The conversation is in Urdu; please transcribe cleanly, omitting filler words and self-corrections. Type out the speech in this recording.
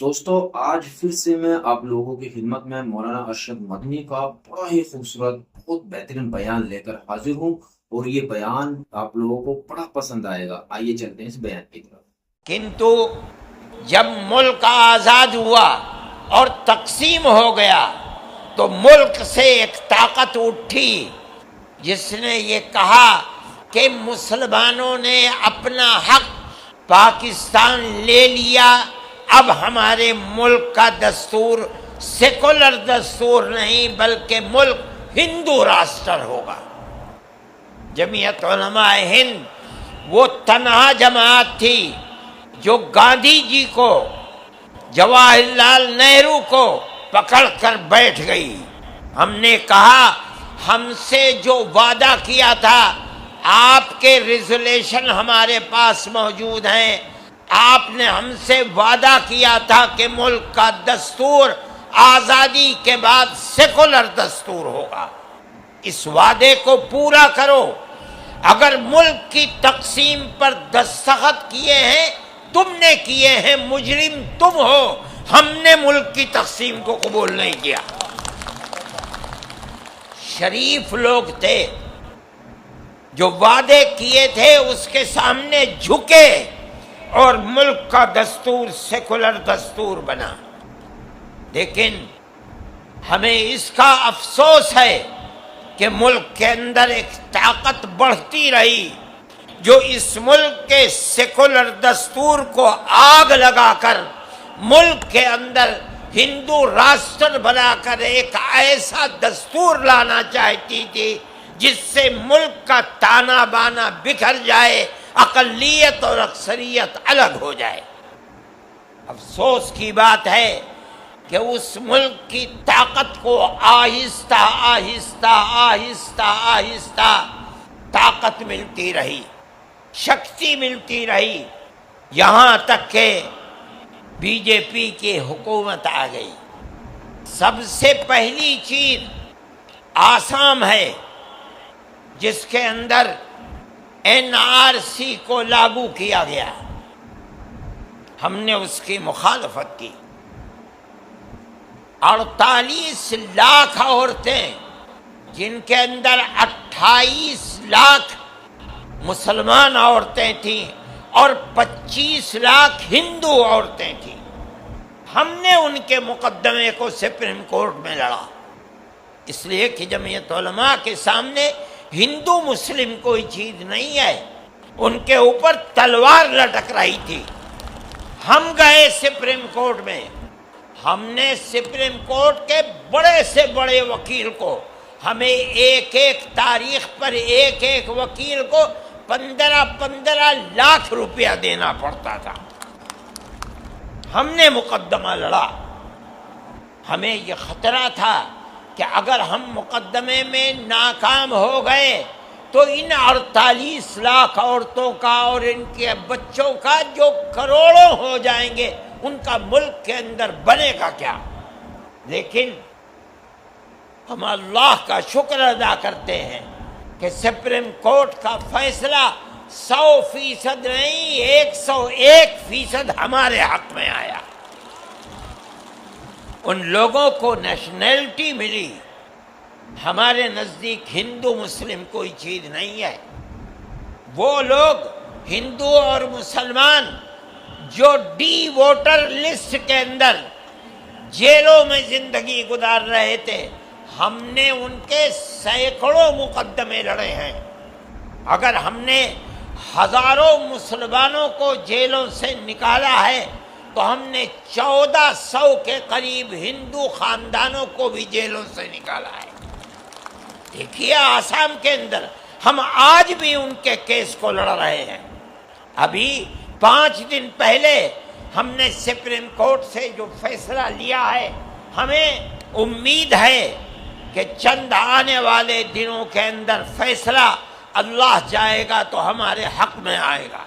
دوستو آج پھر سے میں آپ لوگوں کی خدمت میں مولانا ارشد مدنی کا بڑا ہی خوبصورت بہت بہترین بیان لے کر حاضر ہوں، اور یہ بیان آپ لوگوں کو بڑا پسند آئے گا۔ آئیے چلتے ہیں اس بیان کی طرف۔ کنتو جب ملک آزاد ہوا اور تقسیم ہو گیا تو ملک سے ایک طاقت اٹھی جس نے یہ کہا کہ مسلمانوں نے اپنا حق پاکستان لے لیا، اب ہمارے ملک کا دستور سیکولر دستور نہیں بلکہ ملک ہندو راشٹر ہوگا۔ جمعیت علماء ہند وہ تنہا جماعت تھی جو گاندھی جی کو، جواہر لال نہرو کو پکڑ کر بیٹھ گئی۔ ہم نے کہا ہم سے جو وعدہ کیا تھا، آپ کے ریزولیشن ہمارے پاس موجود ہیں، آپ نے ہم سے وعدہ کیا تھا کہ ملک کا دستور آزادی کے بعد سیکولر دستور ہوگا، اس وعدے کو پورا کرو۔ اگر ملک کی تقسیم پر دستخط کیے ہیں تم نے کیے ہیں، مجرم تم ہو، ہم نے ملک کی تقسیم کو قبول نہیں کیا۔ شریف لوگ تھے جو وعدے کیے تھے اس کے سامنے جھکے اور ملک کا دستور سیکولر دستور بنا۔ لیکن ہمیں اس کا افسوس ہے کہ ملک کے اندر ایک طاقت بڑھتی رہی جو اس ملک کے سیکولر دستور کو آگ لگا کر ملک کے اندر ہندو راشٹر بنا کر ایک ایسا دستور لانا چاہتی تھی جس سے ملک کا تانا بانا بکھر جائے، اقلیت اور اکثریت الگ ہو جائے۔ افسوس کی بات ہے کہ اس ملک کی طاقت کو آہستہ آہستہ آہستہ آہستہ طاقت ملتی رہی، شکتی ملتی رہی، یہاں تک کہ بی جے پی کی حکومت آ گئی۔ سب سے پہلی چیز آسام ہے جس کے اندر این آر سی کو لاگو کیا گیا، ہم نے اس کی مخالفت کی۔ 48 لاکھ عورتیں جن کے اندر 28 لاکھ مسلمان عورتیں تھیں اور 25 لاکھ ہندو عورتیں تھیں، ہم نے ان کے مقدمے کو سپریم کورٹ میں لڑا، اس لیے کہ جمعیت علماء کے سامنے ہندو مسلم کوئی چیز نہیں ہے، ان کے اوپر تلوار لٹک رہی تھی۔ ہم گئے سپریم کورٹ میں، ہم نے سپریم کورٹ کے بڑے سے بڑے وکیل کو، ہمیں ایک ایک تاریخ پر ایک ایک وکیل کو 15 لاکھ روپیہ دینا پڑتا تھا۔ ہم نے مقدمہ لڑا، ہمیں یہ خطرہ تھا کہ اگر ہم مقدمے میں ناکام ہو گئے تو ان 48 لاکھ عورتوں کا اور ان کے بچوں کا جو کروڑوں ہو جائیں گے ان کا ملک کے اندر بنے گا کیا؟ لیکن ہم اللہ کا شکر ادا کرتے ہیں کہ سپریم کورٹ کا فیصلہ 100% نہیں 101% ہمارے حق میں آیا۔ ان لوگوں کو نیشنلٹی ملی، ہمارے نزدیک ہندو مسلم کوئی چیز نہیں ہے۔ وہ لوگ ہندو اور مسلمان جو ڈی ووٹر لسٹ کے اندر جیلوں میں زندگی گزار رہے تھے، ہم نے ان کے سینکڑوں مقدمے لڑے ہیں۔ اگر ہم نے ہزاروں مسلمانوں کو جیلوں سے نکالا ہے تو ہم نے 1400 کے قریب ہندو خاندانوں کو بھی جیلوں سے نکالا ہے۔ دیکھیے آسام کے اندر ہم آج بھی ان کے کیس کو لڑ رہے ہیں۔ ابھی 5 دن پہلے ہم نے سپریم کورٹ سے جو فیصلہ لیا ہے، ہمیں امید ہے کہ چند آنے والے دنوں کے اندر فیصلہ اللہ جائے گا تو ہمارے حق میں آئے گا۔